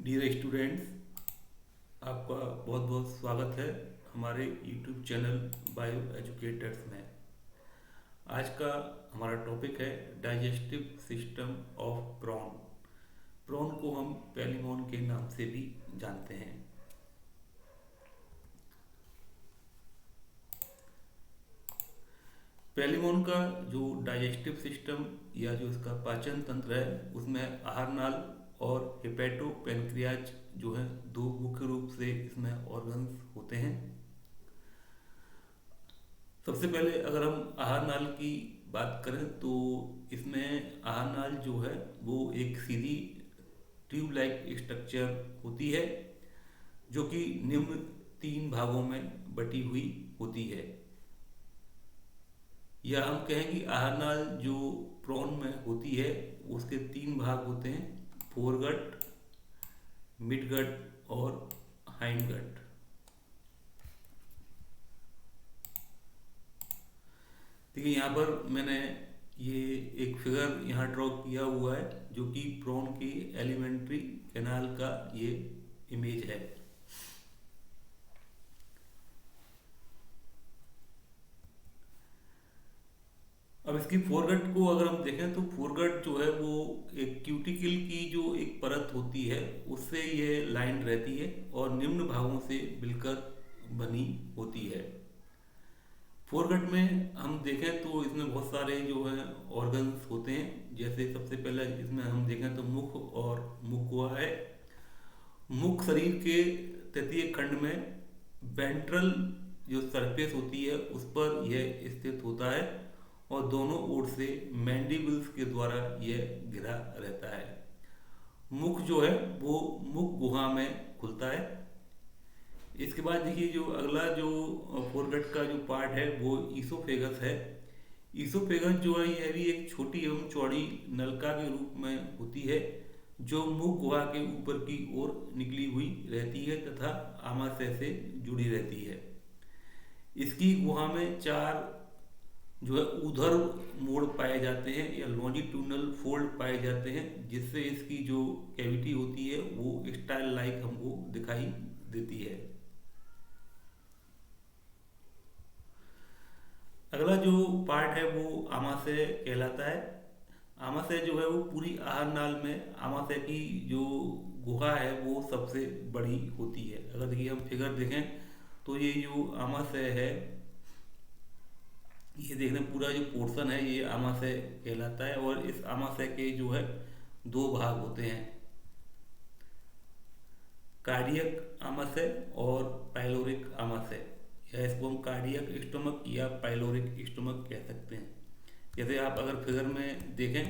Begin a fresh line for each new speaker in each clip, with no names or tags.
Dear students, आपका बहुत बहुत स्वागत है हमारे यूट्यूब चैनल बायो एजुकेटर्स में। आज का हमारा टॉपिक है digestive system of prawn. Prawn को हम पैलिमोन के नाम से भी जानते हैं। पैलिमोन का जो डाइजेस्टिव सिस्टम या जो इसका पाचन तंत्र है उसमें आहार नाल और हेपेटो पेनक्रियाज जो है दो मुख्य रूप से इसमें ऑर्गन्स होते हैं। सबसे पहले अगर हम आहार नाल की बात करें तो इसमें आहार नाल जो है वो एक सीधी ट्यूब लाइक स्ट्रक्चर होती है जो कि निम्न तीन भागों में बटी हुई होती है। या हम कहें कि आहार नाल जो प्रॉन में होती है उसके तीन भाग होते हैं, फोरगट, मिडगट और हाइंडगट। देखिए यहाँ पर मैंने ये एक फिगर यहाँ ड्रॉ किया हुआ है जो कि प्रॉन की एलिमेंट्री कैनाल का ये इमेज है। अब इसकी फोरगट को अगर हम देखें तो फोरगट जो है वो एक क्यूटिकल की जो एक परत होती है उससे ये लाइन रहती है और निम्न भागों से मिलकर बनी होती है। फोरगट में हम देखें तो इसमें बहुत सारे जो है ऑर्गन्स होते हैं। जैसे सबसे पहले इसमें हम देखें तो मुख और मुख हुआ है। मुख शरीर के तृतीय खंड में वेंट्रल जो सरफेस होती है उस पर यह स्थित होता है और दोनों ओर से मैंडिबल्स के द्वारा यह घिरा रहता है। मुख जो है वो मुख गुहा में खुलता है। इसके बाद देखिए जो अगला जो फोरगट का जो पार्ट है वो ईसोफेगस है। ईसोफेगस जो है यह भी एक छोटी एवं चौड़ी नलिका के रूप में होती है जो मुख गुहा के ऊपर की ओर निकली हुई रहती है तथा आमाशय से जुड़ी रहती है। इसकी गुहा में चार जो है ऊर्ध्व मोड़ पाए जाते हैं या लॉन्जिट्यूडनल फोल्ड पाए जाते हैं जिससे इसकी जो कैविटी होती है वो स्टाइल लाइक हमको दिखाई देती है। अगला जो पार्ट है वो आमाशय कहलाता है। आमाशय जो है वो पूरी आहार नाल में आमाशय की जो गुहा है वो सबसे बड़ी होती है। अगर देखिए हम फिगर देखें तो ये जो आमाशय है ये देखने पूरा जो पोर्शन है ये आमाशय कहलाता है और इस आमाशय के जो है दो भाग होते हैं, कार्डियक आमाशय और पाइलोरिक आमाशय, या इसको हम कार्डियक स्टोमक या पाइलोरिक स्टोमक कह सकते हैं। जैसे आप अगर फिगर में देखें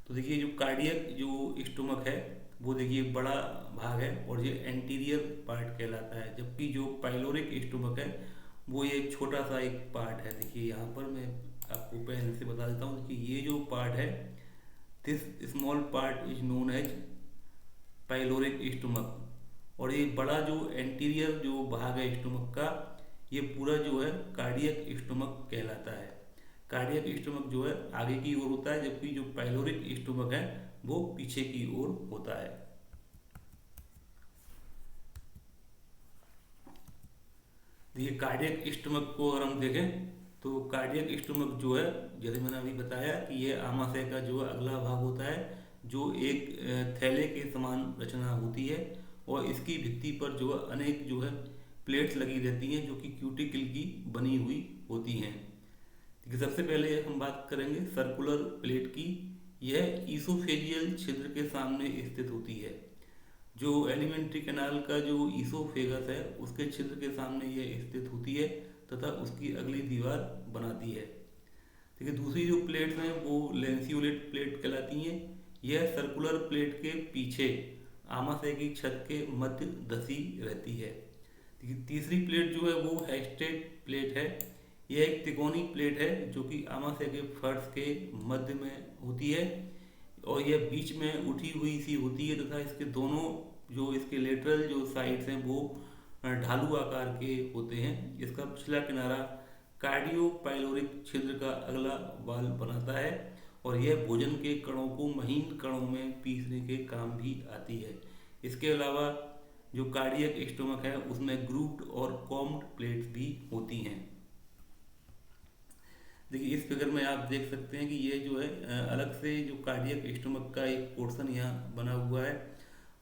तो देखिए जो कार्डियक जो स्टोमक है वो देखिए बड़ा भाग है और ये एंटीरियर पार्ट कहलाता है, जबकि जो पाइलोरिक स्टोमक है वो ये छोटा सा एक पार्ट है। देखिए यहाँ पर मैं आपको पहले से बता देता हूँ कि ये जो पार्ट है this small part is known as pyloric stomach और ये बड़ा जो एंटीरियर जो भाग है स्टोमक का ये पूरा जो है कार्डियक स्टोमक कहलाता है। कार्डियक स्टोमक जो है आगे की ओर होता है जबकि जो पाइलोरिक स्टोमक है वो पीछे की ओर होता है। देखिए कार्डियक स्टोमक को अगर हम देखें तो कार्डियक स्टोमक जो है जैसे मैंने अभी बताया कि ये आमाशय का जो अगला भाग होता है जो एक थैले के समान रचना होती है और इसकी भित्ति पर जो अनेक जो है प्लेट्स लगी रहती हैं जो कि क्यूटिकल की बनी हुई होती हैं। देखिए सबसे पहले हम बात करेंगे सर्कुलर प्लेट की। यह ईसोफेजियल छिद्र के सामने स्थित होती है। जो एलिमेंट्री कैनाल का जो ईसोफेगस है उसके छिद्र के सामने यह स्थित होती है तथा उसकी अगली दीवार बनाती है। देखिए दूसरी जो प्लेट्स हैं वो लेंसियोलेट प्लेट कहलाती हैं। यह सर्कुलर प्लेट के पीछे आमाशय की छत के मध्य धसी रहती है। देखिए तीसरी प्लेट जो है वो हेस्टेड प्लेट है। यह एक त्रिकोणीय प्लेट है जो कि आमाशय के फर्श के मध्य में होती है और यह बीच में उठी हुई सी होती है तथा इसके दोनों जो इसके लेटरल जो साइड्स हैं वो ढालू आकार के होते हैं। इसका पिछला किनारा कार्डियो पाइलोरिक छिद्र का अगला वाल बनाता है और यह भोजन के कणों को महीन कणों में पीसने के काम भी आती है। इसके अलावा जो कार्डियक स्टोमक है उसमें ग्रूव्ड और कॉम्ड प्लेट्स भी होती हैं। देखिए इस फिगर में आप देख सकते हैं कि ये जो है अलग से जो कार्डियक स्टोमक का एक पोर्शन यहाँ बना हुआ है,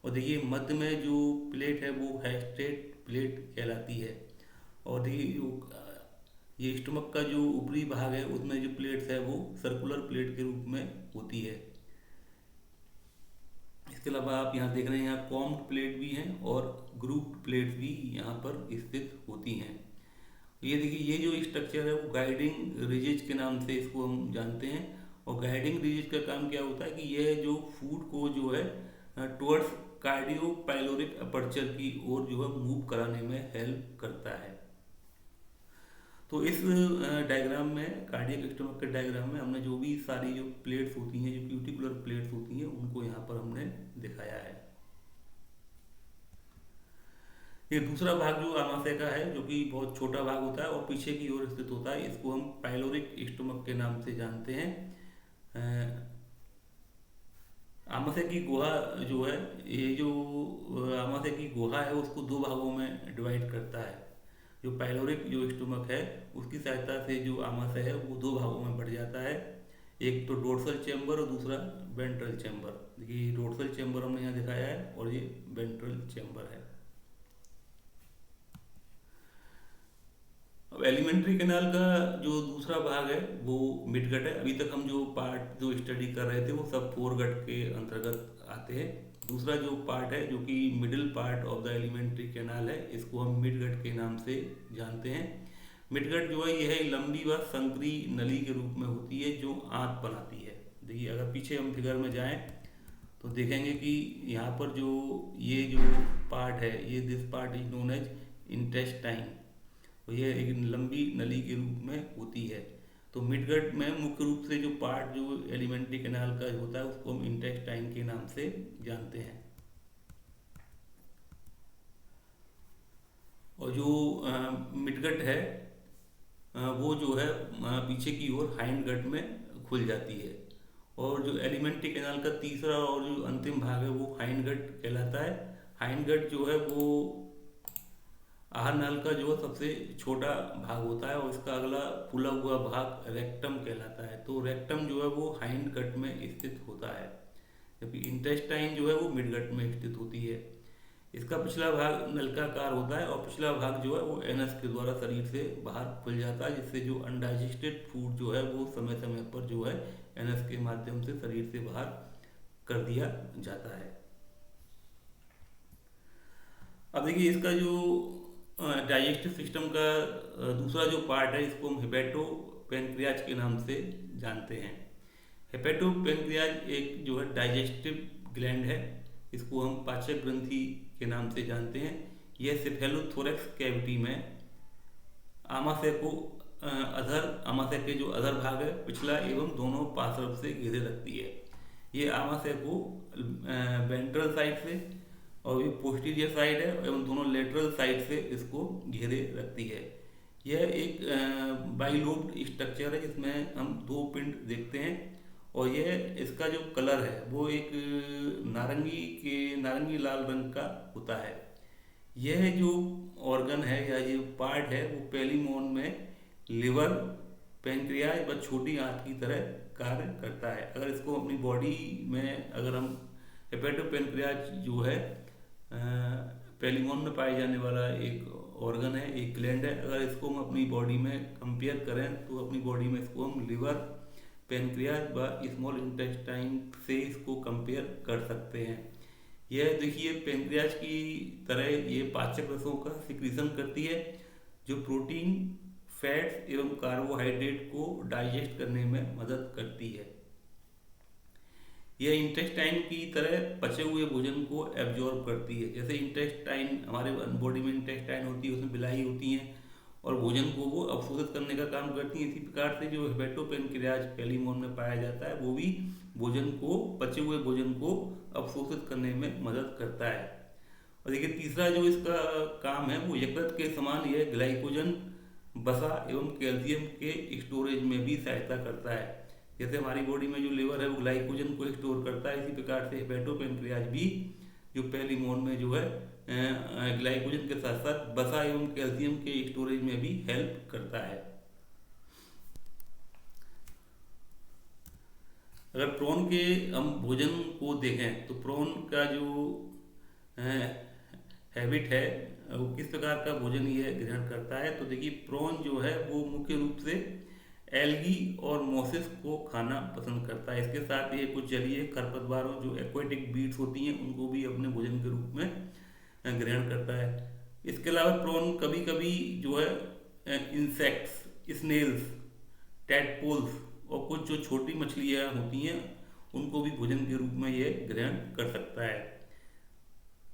और देखिए मध्य में जो प्लेट है वो हैस्टेट प्लेट कहलाती है। और देखिए ये स्टोमक का जो ऊपरी भाग है उसमें जो प्लेट्स है वो सर्कुलर प्लेट के रूप में होती है। इसके अलावा आप यहाँ देख रहे हैं, यहाँ कॉम्ड प्लेट भी हैं और ग्रूव्ड प्लेट्स भी यहाँ पर स्थित होती हैं। ये देखिए ये जो स्ट्रक्चर है वो गाइडिंग रिजिज के नाम से इसको हम जानते हैं। और गाइडिंग रिजिज का काम क्या होता है कि यह जो फूड को जो है टुवर्ड्स कार्डियो पाइलोरिक अपर्चर की ओर जो है मूव कराने में हेल्प करता है। तो इस डायग्राम में, कार्डियक स्टोमक के डायग्राम में, हमने जो भी सारी जो प्लेट्स होती हैं, जो क्यूटिकुलर प्लेट्स होती हैं, उनको यहाँ पर हमने दिखाया है। ये दूसरा भाग जो आमाशय का है, जो कि बहुत छोटा भाग होता है और पीछे की ओर स्थित होता है, इसको हम पाइलोरिक स्टोमक के नाम से जानते हैं। आमाशय की गुहा जो है, ये जो आमाशय की गुहा है उसको दो भागों में डिवाइड करता है। जो पाइलोरिक जो स्टोमक है उसकी सहायता से जो आमाशय है वो दो भागों में बढ़ जाता है, एक तो डोर्सल चैम्बर और दूसरा वेंट्रल चैम्बर। देखिए डोर्सल चैम्बर हमने यहाँ दिखाया है और ये वेंट्रल चैम्बर है। अब एलिमेंट्री कैनाल का जो दूसरा भाग है वो मिडगट है। अभी तक हम जो पार्ट जो स्टडी कर रहे थे वो सब फोरगट के अंतर्गत आते हैं। दूसरा जो पार्ट है जो कि middle part of the alimentary canal है, इसको हम मिडगट के नाम से जानते हैं। मिडगट जो है यह लंबी व संकरी नली के रूप में होती है जो आंत बनाती है। देखिए अगर पीछे हम फिगर में जाएं तो देखेंगे कि यहाँ पर जो ये जो पार्ट है, ये this part is known as intestine, और यह एक लंबी नली के रूप में होती है। तो मिडगट में मुख्य रूप से जो पार्ट जो एलिमेंट्री कैनाल का होता है उसको हम इंटेस्टाइन के नाम से जानते हैं। और जो मिडगट है वो जो है पीछे की ओर हाइंड गट में खुल जाती है। और जो एलिमेंट्री कैनाल का तीसरा और जो अंतिम भाग है वो हाइंड गट कहलाता है। हाइंड गट जो है वो आहार नाल का जो सबसे छोटा भाग होता है और इसका अगला फूला हुआ भाग रेक्टम कहलाता है। तो रेक्टम जो है वो हाइंड गट में स्थित होता है, जबकि इंटेस्टाइन जो है वो मिडगट में स्थित होती है। इसका पिछला भाग नलिकाकार होता है और पिछला भाग जो है वो एनस के द्वारा शरीर से बाहर खुल जाता है, जिससे जो अनडाइजेस्टेड फूड जो है वो समय समय पर जो है एनस के माध्यम से शरीर से बाहर कर दिया जाता है। अब देखिए इसका जो डाइजेस्टिव सिस्टम का दूसरा जो पार्ट है इसको हम हेपेटो पेनक्रियाज के नाम से जानते हैं। हेपेटो पेनक्रियाज एक जो है डाइजेस्टिव ग्लैंड है, इसको हम पाचक ग्रंथि के नाम से जानते हैं। यह सेफेलोथोरैक्स कैविटी में आमाशय को आमाशय के जो अधर भाग है पिछला एवं दोनों पार्श्व से घेरे रखती है। ये आमाशय को वेंट्रल साइड से और ये पोस्टीरियर साइड है एवं दोनों लेटरल साइड से इसको घेरे रखती है। यह एक बाइलोब्ड स्ट्रक्चर है जिसमें हम दो पिंड देखते हैं और यह इसका जो कलर है वो एक नारंगी लाल रंग का होता है। यह जो ऑर्गन है या ये पार्ट है वो पहली मोन में लिवर, पेनक्रियाज व छोटी आंत की तरह कार्य करता है। अगर इसको अपनी बॉडी में अगर हम हेपेटो पेनक्रियाज जो है पेलिमोन में पाए जाने वाला एक ऑर्गन है, एक ग्लैंड है, अगर इसको हम अपनी बॉडी में कंपेयर करें तो अपनी बॉडी में इसको हम लिवर, पेनक्रियाज व स्मॉल इंटेस्टाइन से इसको कंपेयर कर सकते हैं। यह देखिए पेनक्रियाज की तरह ये पाचक रसों का सिक्रीशन करती है जो प्रोटीन, फैट्स एवं कार्बोहाइड्रेट को डाइजेस्ट करने में मदद करती है। यह इंटेस्टाइन की तरह पचे हुए भोजन को एब्जॉर्ब करती है। जैसे इंटेस्टाइन हमारे बॉडी में इंटेस्टाइन होती है, उसमें बिलाई होती हैं और भोजन को वो अवशोषित करने का काम करती हैं। इसी प्रकार से जो हेपेटो पेनक्रियाज पेलिमोन में पाया जाता है वो भी भोजन को, पचे हुए भोजन को अवशोषित करने में मदद करता है। और देखिए तीसरा जो इसका काम है वो यकृत के समान यह ग्लाइकोजन, वसा एवं कैल्शियम के स्टोरेज में भी सहायता करता है। जैसे हमारी बॉडी में जो लिवर है वो ग्लाइकोजन को स्टोर करता है, इसी प्रकार से हेपेटोपेनक्रियाज भी जो पहली मोड में जो है ग्लाइकोजन के साथ साथ वसा एवं कैल्शियम के स्टोरेज में भी हेल्प करता है। अगर प्रॉन के हम भोजन को देखें तो प्रॉन का जो हैबिट है वो किस प्रकार का भोजन ये ग्रहण करता है, तो देखिए प्रॉन जो है वो मुख्य रूप से एल्गी और मोसेस को खाना पसंद करता है। इसके साथ ये कुछ जलीय खरपतवारों जो एक्वेटिक बीट्स होती हैं उनको भी अपने भोजन के रूप में ग्रहण करता है। इसके अलावा प्रॉन कभी कभी जो है इंसेक्ट्स, स्नेल्स, टैडपोल्स और कुछ जो छोटी मछलियाँ होती हैं उनको भी भोजन के रूप में ये ग्रहण कर सकता है।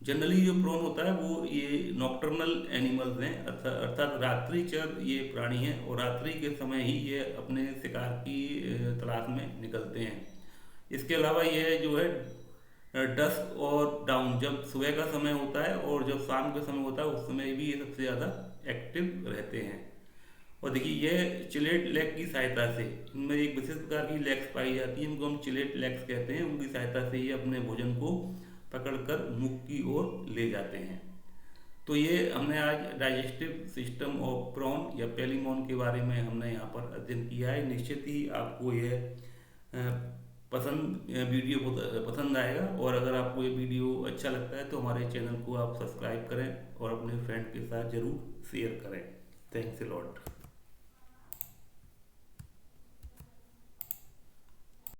जनरली जो प्रॉन होता है वो ये नॉक्टर्नल एनिमल्स हैं, अर्थात रात्रिचर ये प्राणी हैं और रात्रि के समय ही ये अपने शिकार की तलाश में निकलते हैं। इसके अलावा ये जो है डस्क और डाउन, जब सुबह का समय होता है और जब शाम का समय होता है उस समय भी ये सबसे ज़्यादा एक्टिव रहते हैं। और देखिए ये चिलेट लेग की सहायता से, इनमें एक विशेष प्रकार की लेग्स पाई जाती हैं, इनको हम चिलेट लेग्स कहते हैं, उनकी सहायता से ये अपने भोजन को पकड़कर मुख की ओर ले जाते हैं। तो ये हमने आज डाइजेस्टिव सिस्टम ऑफ प्रॉन या पेलिमोन के बारे में हमने यहाँ पर अध्ययन किया है। निश्चित ही आपको यह वीडियो पसंद आएगा, और अगर आपको ये वीडियो अच्छा लगता है तो हमारे चैनल को आप सब्सक्राइब करें और अपने फ्रेंड के साथ ज़रूर शेयर करें। Thanks a lot.